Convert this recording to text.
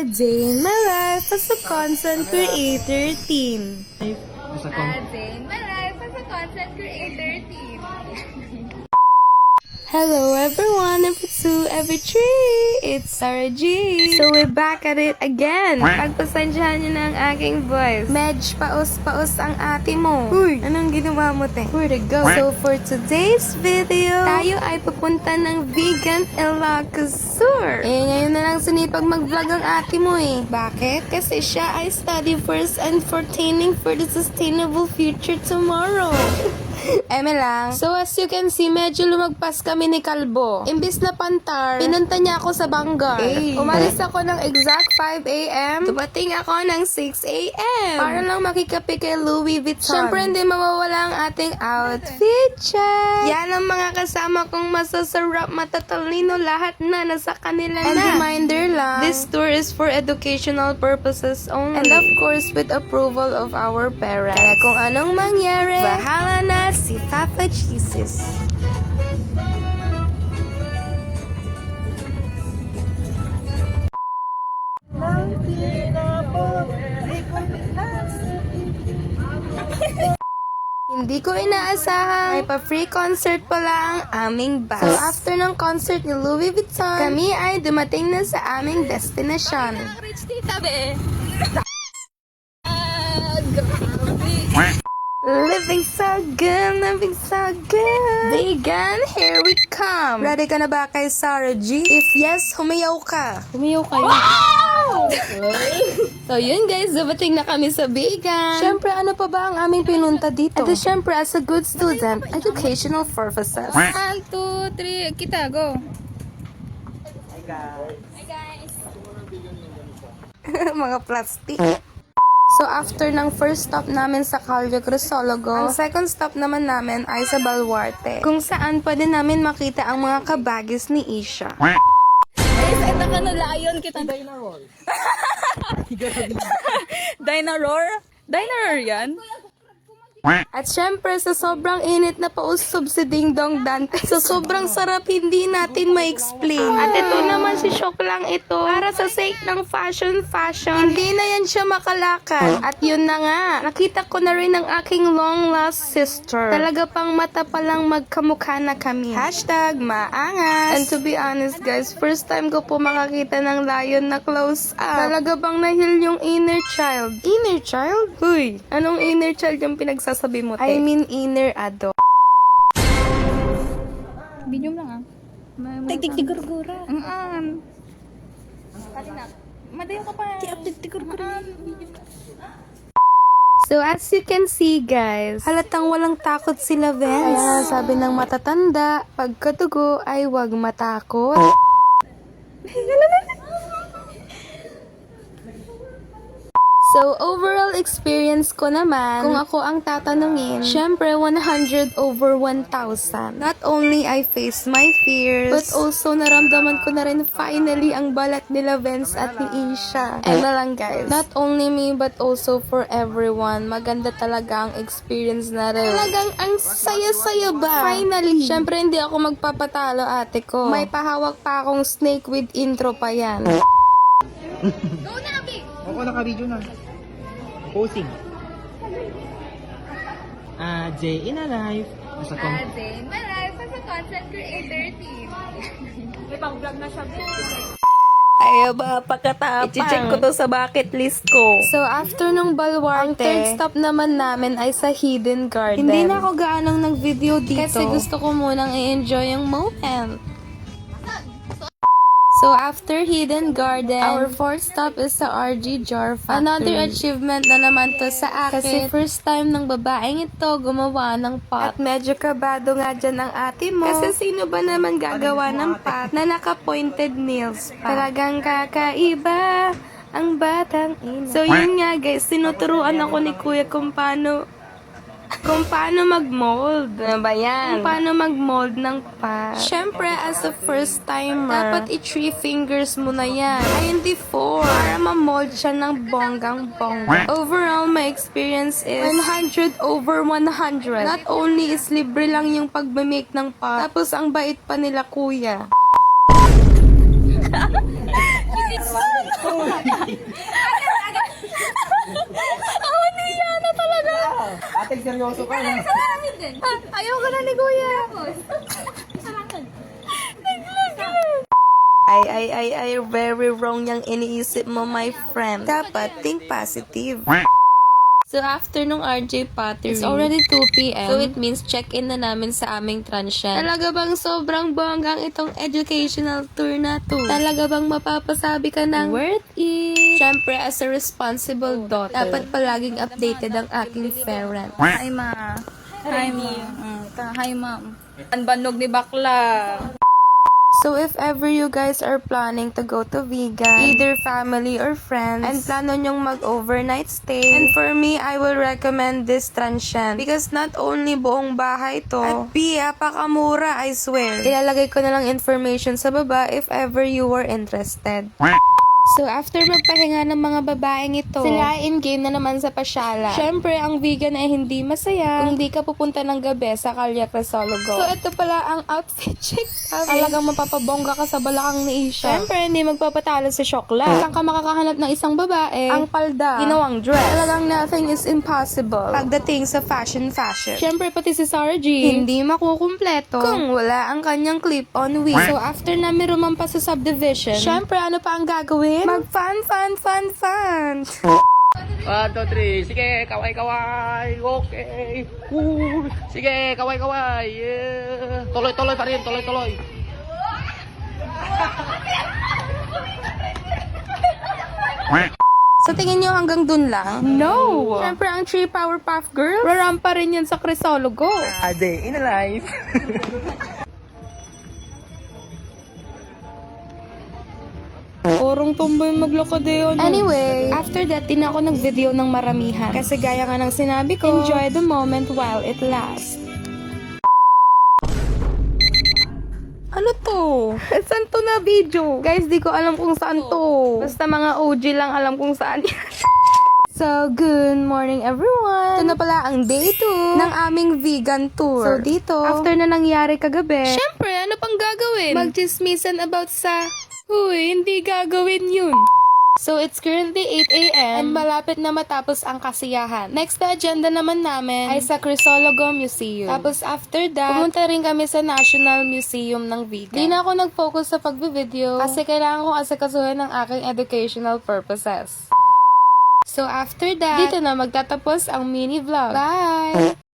day in my life as a content creator teen. Day in my life as a content creator team. Hello everyone, every two, every three, it's Sarah G. So we're back at it again. Pagpasensyahan nyo na ang aking voice. Medj, paus-paus ang ate mo. Uy, anong ginawa mo, te? Where to go? So for today's video, tayo ay pupunta ng Vegan Ilocos. Ngayon na lang sinipag mag-vlog ang ate mo eh. Bakit? Kasi siya ay study first and pertaining for the sustainable future tomorrow. Eme lang. So as you can see, medyo lumagpas kami ni Kalbo. Imbis na pantar, pinunta niya ako sa Bangar. Umalis ako ng exact 5 a.m. Dumating ako ng 6 a.m. Para lang makikapi kay Louis Vuitton. Siyempre hindi mawawala ang ating outfit check. Yan ang mga kasama kong masasarap, matatalino, lahat na nasa kanila na. And reminder lang, this tour is for educational purposes only. And of course, with approval of our parents. Kaya kung anong mangyari, bahala na si Papa Jesus. Hindi ko inaasahan, may pa-free concert pala ang aming bus. So after ng concert ni Louis Vuitton, kami ay dumating na sa aming destination. Rich tita be. Living so good, living so good. Vegan, here we come. Ready ka na ba kay Sarah G? If yes, humayaw ka. Humayaw kayo. Wow! So yun guys, dumating na kami sa Vegan. Siyempre, ano pa ba ang aming pinunta dito? At siyempre, as a good student, educational purposes. 1, 2, 3, kita, go. Hi guys. Mga plastic. So after ng first stop namin sa Calle Crisologo, ang second stop naman namin ay sa Baluarte, kung saan pwede namin makita ang mga kabagis ni Isha. Guys, ito ka na layon kita. Dinosaur. Dinosaur? Dinosaur yan? At syempre, sa sobrang init na pausob si Ding Dong Dante, sa sobrang sarap hindi natin ma-explain. At ito naman si Shock lang ito, para sa sake ng fashion, hindi na yan siya makalakad. At yun na nga, nakita ko na rin ang aking long lost sister. Talaga pang mata pa lang magkamukha na kami. Hashtag maangas. And to be honest guys, first time ko po makakita ng lion na close up. Talaga bang nahil yung inner child? Inner child? Huy, anong inner child yung pinagsasabi mo, te? I mean inner ado. Video lang ah. Tig-tig-tigurgura. Madayo ka pa. Tig-tig-tigurgura. So as you can see guys, halatang walang takot sila Vince. Kaya sabi ng matatanda, pagkatugo ay wag matakot. So, overall experience ko naman, kung ako ang tatanungin, syempre 100 over 1,000. Not only I faced my fears, but also naramdaman ko na rin finally ang balat nila Vince at ni Isha. And na lang guys, not only me but also for everyone, maganda talaga ang experience na rin. Talagang ang saya-saya ba? Finally! Syempre hindi ako magpapatalo ate ko. May pahawak pa akong snake with intro pa yan. Go na, Abi! Ako naka-video na. Posing. Day in a life. Day in my life as a content creator team. May pang-vlog na siya. Ay, ba, pagkatapang. I-check ko to sa bucket list ko. So, after nung Baluarte, ang third stop naman namin ay sa Hidden Garden. Hindi na ako gaanong nag-video dito. Kasi gusto ko munang i-enjoy yung moment. So, after Hidden Garden, our fourth stop is sa RG Jar Factory. Another achievement na naman to sa akin. Kasi first time ng babaeng ito gumawa ng pot. At medyo kabado nga dyan ang ate mo. Kasi sino ba naman gagawa ng pot na naka-pointed nails pa? Talagang kakaiba ang batang ina. So, yun nga guys, tinuturuan ako ni Kuya kung paano mag-mold. Ano ba yan? Kung paano mag-mold ng pot. Syempre, as a first timer, dapat i-3 fingers mo na yan. Ay, hindi 4. Para ma-mold siya ng bonggang-bongga. Overall, my experience is 100 over 100. Not only is libre lang yung pag-make ng pot, tapos ang bait pa nila kuya. seryoso ka na. Salamin din. Ayaw ka na ni Kuya. Tapos, salamin. Ay, very wrong yung iniisip mo, my friend. Dapat think positive. So, after nung RJ Pottery, it's already 2 p.m. So, it means check-in na namin sa aming transient. Talaga bang sobrang bonggang itong educational tour na to? Talaga bang mapapasabi ka ng worth it? Siyempre, as a responsible daughter, dapat palaging updated ang aking parent. Hi, ma. Hi, ma'am. Hi, ma'am. Ang banog ni bakla. So, if ever you guys are planning to go to vegan, either family or friends, and plano nyong mag-overnight stay, and for me, I will recommend this transient because not only buong bahay to, at pakamura, I swear. Ilalagay ko na lang information sa baba if ever you were interested. So, after magpahinga ng mga babaeng ito, sila in-game na naman sa pasyala. Siyempre, ang vegan ay hindi masaya kung di ka pupunta ng gabi sa Calle Crisologo. So, ito pala ang outfit check. Talagang mapapabongga ka sa balakang ni Isha. Siyempre, hindi magpapatalo si Shokla. Saan ka makakahanap ng isang babae? Ang palda. Ginawang dress. Talagang nothing is impossible pagdating sa fashion. Siyempre, pati si Sarah G, hindi makukumpleto kung wala ang kanyang clip-on wig. So, after namin rumampas sa subdivision, siyempre, ano pa ang gagawin? Mag-fun. 1, 2, 3. Sige, kaway-kaway. Okay. Sige, kaway-kaway. Yeah. Tuloy-tuloy pa rin. Tuloy-tuloy. Sa tingin nyo hanggang dun lang? No! Siyempre, ang 3 Powerpuff Girls, rarampa rin yan sa Crisologo. A day in a life. Orong tomboy maglakad yun. Anyway, after that, din ako nag-video ng maramihan. Kasi gaya nga ng sinabi ko, enjoy the moment while it lasts. Ano to? Saan to na video? Guys, di ko alam kung saan to. Basta mga OG lang alam kung saan yan. So, good morning everyone! Ito na pala ang day 2 ng aming vegan tour. So, dito, after na nangyari kagabi, syempre, ano pang gagawin? Magchismisan about sa... Uy, hindi gagawin yun. So, it's currently 8 a.m. and malapit na matapos ang kasiyahan. Next na agenda naman namin ay sa Crisologo Museum. Tapos after that, pumunta rin kami sa National Museum ng Vegan. Di na ako nag-focus sa pagbe-video kasi kailangan ko asikasuhin ng aking educational purposes. So, after that, dito na magtatapos ang mini vlog. Bye!